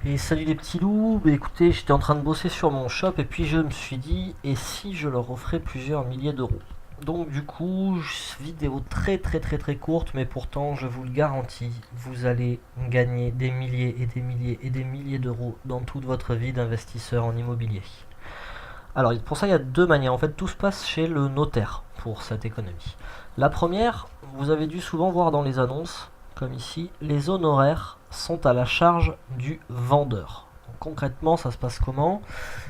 Et salut les petits loups, bah écoutez, j'étais en train de bosser sur mon shop et puis je me suis dit, et si je leur offrais plusieurs milliers d'euros? Donc du coup, vidéo très courte, mais pourtant je vous le garantis, vous allez gagner des milliers et des milliers et des milliers d'euros dans toute votre vie d'investisseur en immobilier. Alors pour ça il y a deux manières, en fait tout se passe chez le notaire pour cette économie. La première, vous avez dû souvent voir dans les annonces, comme ici, les honoraires sont à la charge du vendeur. Donc, concrètement, ça se passe comment?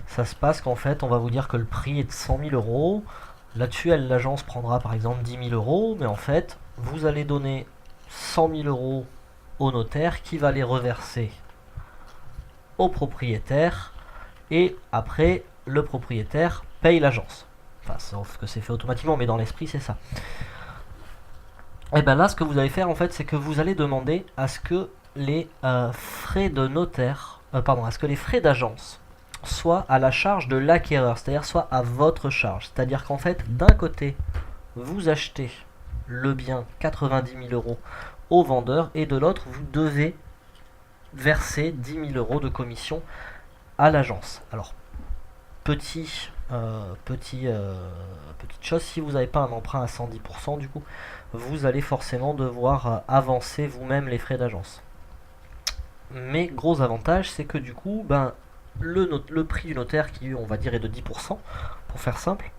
Ça se passe qu'en fait, on va vous dire que le prix est de 100 000 euros. Là-dessus, l'agence prendra par exemple 10 000 euros, mais en fait, vous allez donner 100 000 euros au notaire qui va les reverser au propriétaire et après, le propriétaire paye l'agence. Enfin, sauf que c'est fait automatiquement, mais dans l'esprit, c'est ça. Et bien là, ce que vous allez faire en fait, c'est que vous allez demander à ce que les frais de notaire, à ce que les frais d'agence soient à la charge de l'acquéreur, c'est-à-dire soient à votre charge. C'est-à-dire qu'en fait, d'un côté, vous achetez le bien 90 000 euros au vendeur et de l'autre, vous devez verser 10 000 euros de commission à l'agence. Alors, petite chose, si vous n'avez pas un emprunt à 110%, du coup, vous allez forcément devoir avancer vous-même les frais d'agence. Mais gros avantage, c'est que du coup, le prix du notaire, qui on va dire est de 10%, pour faire simple,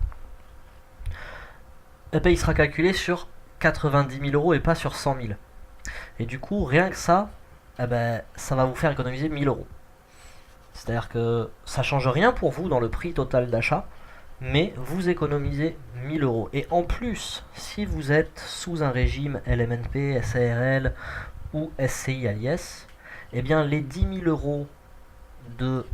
et ben, il sera calculé sur 90 000 euros et pas sur 100 000. Et du coup, rien que ça, ça va vous faire économiser 1000 euros. C'est-à-dire que ça change rien pour vous dans le prix total d'achat, mais vous économisez 1000 euros. Et en plus, si vous êtes sous un régime LMNP, SARL ou SCI à l'IS, eh bien les 10 000 euros de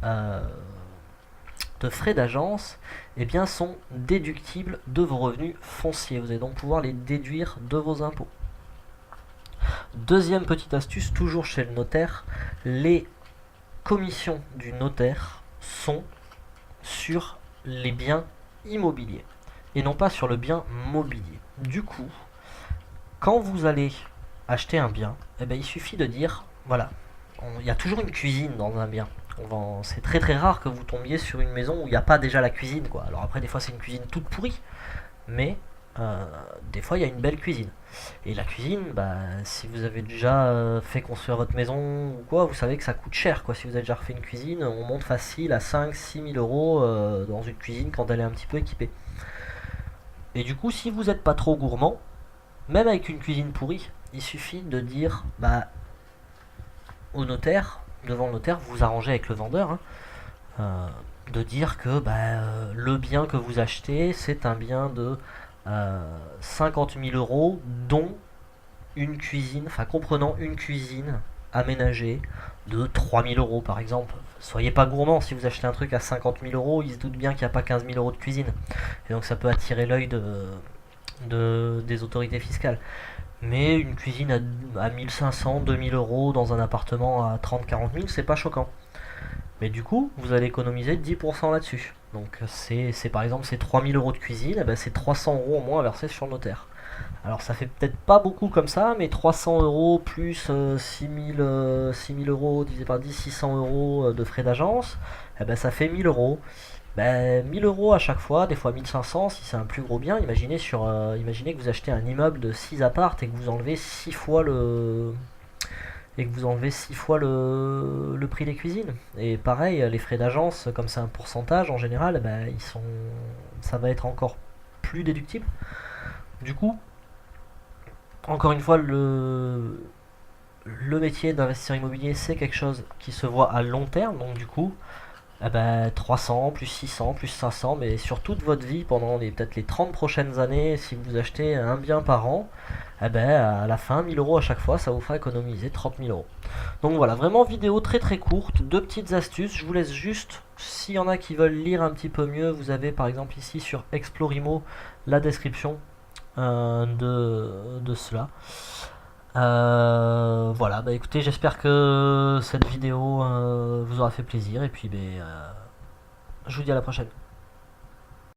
frais d'agence eh bien, sont déductibles de vos revenus fonciers. Vous allez donc pouvoir les déduire de vos impôts. Deuxième petite astuce, toujours chez le notaire, les commissions du notaire sont sur les biens immobiliers et non pas sur le bien mobilier. Du coup, quand vous allez acheter un bien, eh ben, il suffit de dire, voilà, il y a toujours une cuisine dans un bien. C'est très rare que vous tombiez sur une maison où il n'y a pas déjà la cuisine, quoi. Alors après, des fois, c'est une cuisine toute pourrie, mais des fois, il y a une belle cuisine. Et la cuisine, si vous avez déjà fait construire votre maison ou quoi, vous savez que ça coûte cher, quoi. Si vous avez déjà refait une cuisine, on monte facile à 5-6 000 euros dans une cuisine quand elle est un petit peu équipée. Et du coup, si vous n'êtes pas trop gourmand, même avec une cuisine pourrie, il suffit de dire au notaire, devant le notaire, vous vous arrangez avec le vendeur, de dire que le bien que vous achetez, c'est un bien de 50 000 euros, dont une cuisine, enfin comprenant une cuisine aménagée de 3 000 euros par exemple. Soyez pas gourmand, si vous achetez un truc à 50 000 euros, il se doute bien qu'il n'y a pas 15 000 euros de cuisine. Et donc ça peut attirer l'œil des autorités fiscales. Mais une cuisine à 1500, 2000 euros dans un appartement à 30-40 000, c'est pas choquant. Mais du coup, vous allez économiser 10% là-dessus. Donc c'est par exemple ces 3000 euros de cuisine, c'est 300 euros en moins à verser sur le notaire. Alors ça fait peut-être pas beaucoup comme ça, mais 300 euros plus 6000 euros divisé par 10, 600 euros de frais d'agence, ça fait 1000 euros. 1000 euros à chaque fois, des fois 1500 si c'est un plus gros bien. Imaginez que vous achetez un immeuble de 6 apparts et que vous enlevez 6 fois le prix des cuisines. Et pareil, les frais d'agence, comme c'est un pourcentage en général, ça va être encore plus déductible. Du coup, encore une fois, le métier d'investisseur immobilier, c'est quelque chose qui se voit à long terme. Donc du coup, 300, plus 600, plus 500, mais sur toute votre vie, pendant peut-être les 30 prochaines années, si vous achetez un bien par an, à la fin, 1000 euros à chaque fois, ça vous fera économiser 30 000 euros. Donc voilà, vraiment vidéo très courte, deux petites astuces. Je vous laisse juste, s'il y en a qui veulent lire un petit peu mieux, vous avez par exemple ici sur Explorimo la description de cela. Voilà, écoutez, j'espère que cette vidéo vous aura fait plaisir et puis je vous dis à la prochaine.